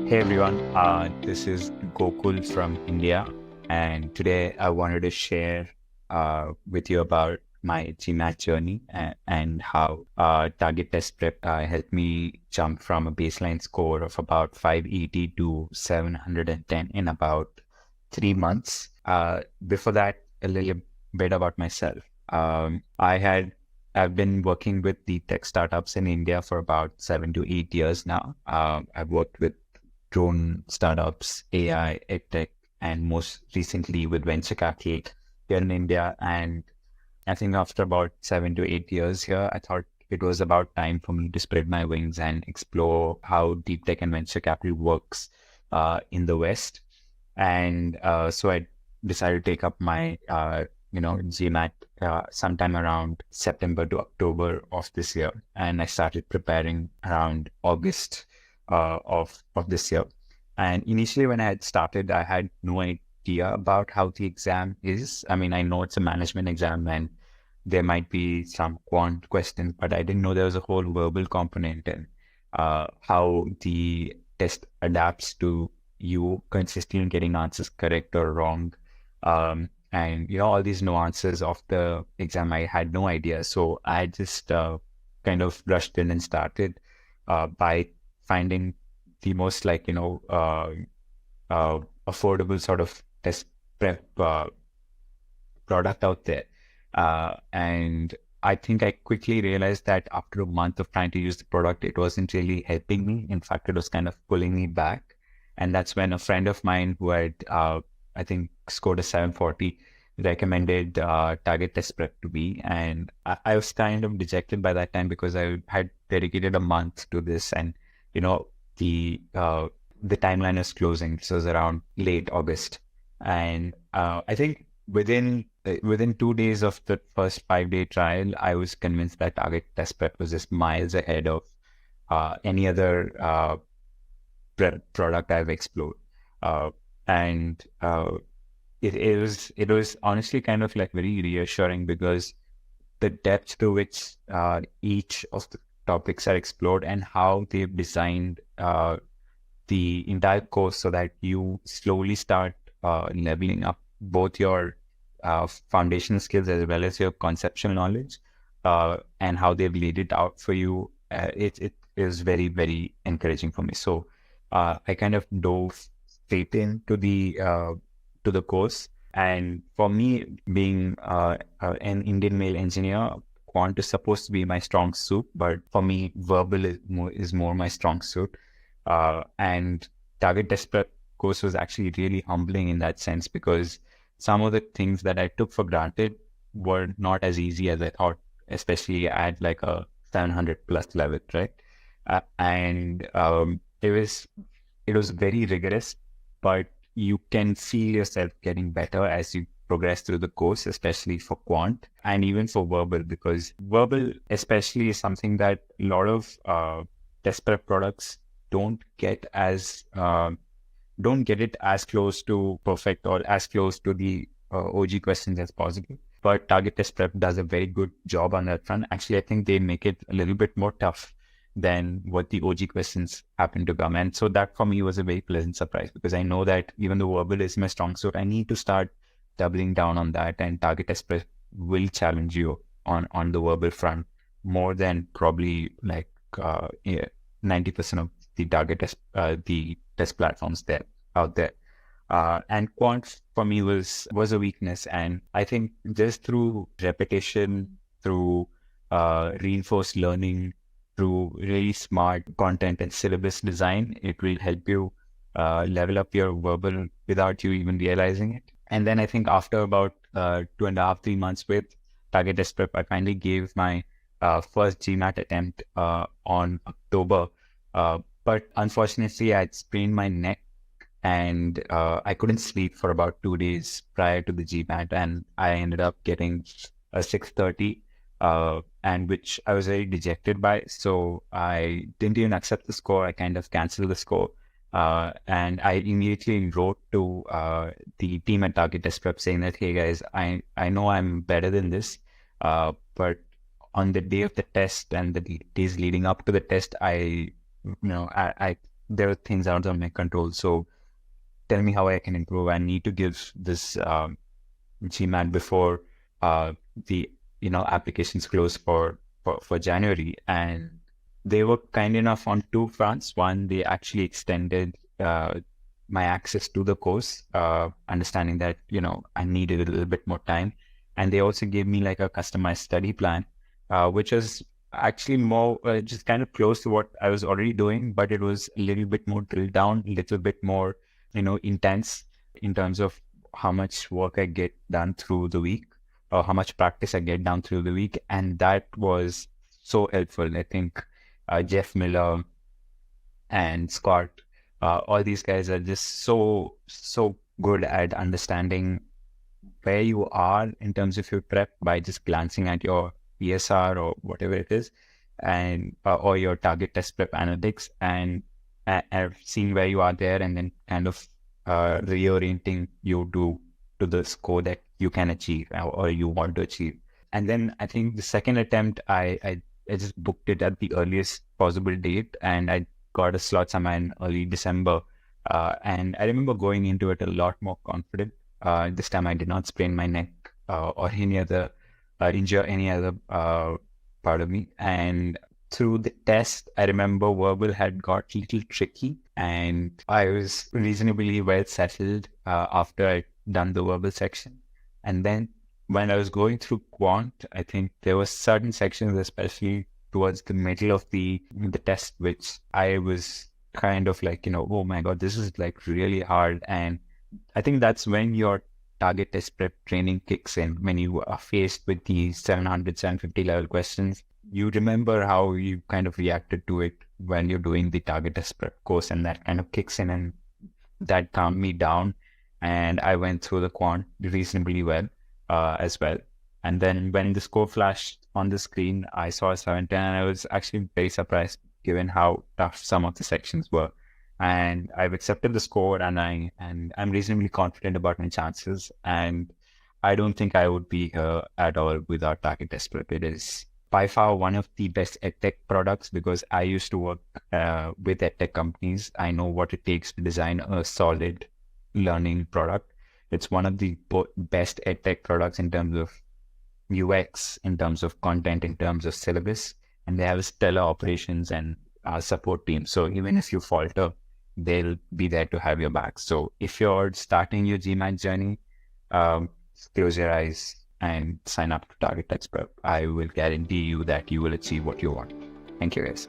Hey everyone, this is Gokul from India, and today I wanted to share with you about my GMAT journey and how target test prep helped me jump from a baseline score of about 580 to 710 in about 3 months. Before that, a little bit about myself. I've been working with deep tech startups in India for about 7 to 8 years now. I've worked with drone startups, AI, edtech, and most recently with venture capital here in India. And I think after about 7 to 8 years here, I thought it was about time for me to spread my wings and explore how deep tech and venture capital works in the West. And so I decided to take up my, GMAT sometime around September to October of this year. And I started preparing around August of this year. And initially when I had started, I had no idea about how the exam is. I mean, I know it's a management exam and there might be some quant questions, but I didn't know there was a whole verbal component and how the test adapts to you consistently getting answers correct or wrong. And, all these nuances of the exam, I had no idea. So I just kind of rushed in and started by finding the most affordable sort of test prep product out there. And I think I quickly realized that after a month of trying to use the product, it wasn't really helping me. In fact, it was kind of pulling me back. And that's when a friend of mine who had, I think, scored a 740 recommended target test prep to me. And I was kind of dejected by that time because I had dedicated a month to this and, the timeline is closing. This was around late August. And I think within 2 days of the first 5-day trial, I was convinced that target test prep was just miles ahead of any other product I've explored. And it was honestly kind of like very reassuring because the depth to which each of the topics are explored and how they've designed the entire course so that you slowly start leveling up both your foundational skills as well as your conceptual knowledge, and how they've laid it out for you. It is very, very encouraging for me. So I kind of dove straight into the course. And for me, being an Indian male engineer, quant is supposed to be my strong suit, but for me, verbal is more my strong suit. And target test prep course was actually really humbling in that sense because some of the things that I took for granted were not as easy as I thought, especially at like a 700 plus level, right? And it was very rigorous, but you can see yourself getting better as you progress through the course, especially for quant and even for verbal, because verbal especially is something that a lot of test prep products don't get it as close to perfect or as close to the OG questions as possible. But target test prep does a very good job on that front. Actually, I think they make it a little bit more tough than what the OG questions happen to come. And so that for me was a very pleasant surprise because I know that even though verbal is my strong suit, I need to start doubling down on that, and target test prep will challenge you on the verbal front more than probably 90% of the the test platforms out there. And quant for me was a weakness. And I think just through repetition, through reinforced learning, through really smart content and syllabus design, it will help you level up your verbal without you even realizing it. And then I think after about 2.5-3 months with target test prep, I finally gave my first GMAT attempt on October. But unfortunately, I had sprained my neck and I couldn't sleep for about 2 days prior to the GMAT, and I ended up getting a 630, and which I was very dejected by. So I didn't even accept the score. I kind of canceled the score. And I immediately wrote to the team at Target Test Prep saying that, hey guys, I know I'm better than this, but on the day of the test and the days leading up to the test, I there are things out of my control. So tell me how I can improve. I need to give this GMAT before the applications close for January. And they were kind enough on two fronts. One, they actually extended my access to the course, understanding that I needed a little bit more time, and they also gave me like a customized study plan, which was actually more just kind of close to what I was already doing, but it was a little bit more drilled down, a little bit more intense in terms of how much work I get done through the week, or how much practice I get done through the week. And that was so helpful. I think Jeff Miller and Scott, all these guys are just so good at understanding where you are in terms of your prep by just glancing at your PSR or whatever it is, and or your target test prep analytics, and seeing where you are there, and then kind of reorienting you to the score that you can achieve or you want to achieve. And then I think the second attempt, I just booked it at the earliest possible date, and I got a slot somewhere in early December. And I remember going into it a lot more confident. This time I did not sprain my neck or any other injure any other part of me. And through the test, I remember verbal had got a little tricky, and I was reasonably well settled after I'd done the verbal section. And then when I was going through Quant, I think there were certain sections, especially towards the middle of the test, which I was kind of like, oh my God, this is like really hard. And I think that's when your target test prep training kicks in. When you are faced with these 700, 750 level questions, you remember how you kind of reacted to it when you're doing the target test prep course, and that kind of kicks in, and that calmed me down. And I went through the quant reasonably well as well. And then when the score flashed on the screen, I saw a 710, and I was actually very surprised given how tough some of the sections were. And I've accepted the score, and I'm reasonably confident about my chances. And I don't think I would be here at all without target test prep. It is by far one of the best edtech products, because I used to work with edtech companies. I know what it takes to design a solid learning product. It's one of the best edtech products in terms of UX, in terms of content, in terms of syllabus, and they have a stellar operations and support team. So even if you falter, they'll be there to have your back. So if you're starting your GMAT journey, close your eyes and sign up to Target Test Prep. I will guarantee you that you will achieve what you want. Thank you, guys.